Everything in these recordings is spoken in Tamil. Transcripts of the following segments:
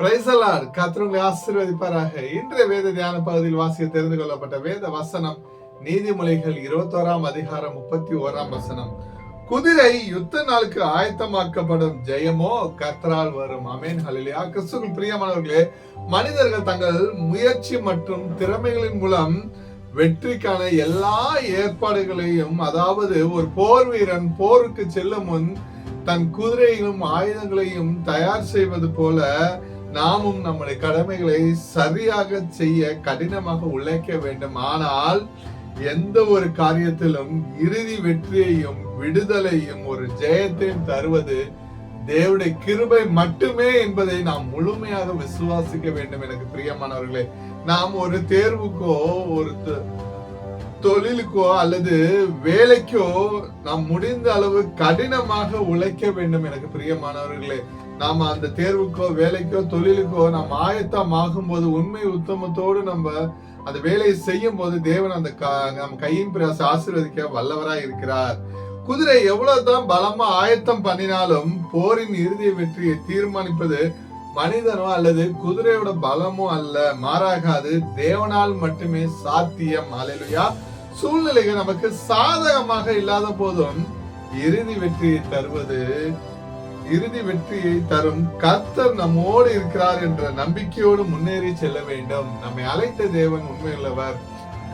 Praise the Lord. கர்த்தர் உங்களை ஆசீர்வதிப்பாராக. இன்றைய வேத தியான பகுதியில் வாசிக்க தெரிந்து கொள்ளப்பட்ட வேத வசனம் நீதிமொழிகள் 21 அதிகாரம் 31 வசனம். குதிரை யுத்த நாளுக்கு ஆயத்தமாக்கப்படும் ஜெயமோ கர்த்தரால் வரும். ஆமென், ஹல்லேலூயா. கிறிஸ்துவுக்குள் பிரியமானவர்களே, மனிதர்கள் தங்கள் முயற்சி மற்றும் திறமைகளின் மூலம் வெற்றிக்கான எல்லா ஏற்பாடுகளையும், அதாவது ஒரு போர் வீரன் போருக்கு செல்லும் முன் தன் குதிரைகளும் ஆயுதங்களையும் தயார் செய்வது போல நாமும் நம்முடைய கடமைகளை சரியாக செய்ய கடினமாக உழைக்க வேண்டும். ஆனால் எந்த ஒரு காரியத்திலும் இறுதி வெற்றியையும் விடுதலையும் ஒரு ஜெயத்தையும் தருவது தேவனுடைய கிருபை மட்டுமே என்பதை நாம் முழுமையாக விசுவாசிக்க வேண்டும். எனக்கு பிரியமானவர்களே, நாம் ஒரு தேர்வுக்கோ ஒரு தொழிலுக்கோ அல்லது வேலைக்கோ நாம் முடிந்த அளவு கடினமாக உழைக்க வேண்டும். எனக்கு பிரியமானவர்களே, நாம அந்த தேர்வுக்கோ வேலைக்கோ தொழிலுக்கோ நாம் ஆயத்தமாகும் போது உண்மை உத்தமத்தோடு நம்ம அந்த வேலையை செய்யும் போது தேவன் அந்த நம் கையின் பிரயாசம் ஆசீர்வதிக்க வல்லவராய் இருக்கிறார். குதிரை எவ்வளவுதான் பலமா ஆயத்தம் பண்ணினாலும் போரின் இறுதி வெற்றியை தீர்மானிப்பது மனிதனோ அல்லது குதிரையோட பலமோ அல்ல, மாறாக அது தேவனால் மட்டுமே சாத்தியம். அல்லேலூயா. சூழ்நிலைகள் நமக்கு சாதகமாக இல்லாத போதும் இறுதி வெற்றியை தரும் கர்த்தர் நம்மோடு இருக்கிறார் என்ற நம்பிக்கையோடு முன்னேறி செல்ல வேண்டும். நம்மை அழைத்த தேவன் உண்மையுள்ளவர்.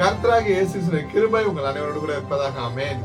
கர்த்தராகிய இயேசுவின் கிருபை உங்கள் அனைவரோடு கூட இருப்பதாக. ஆமென்.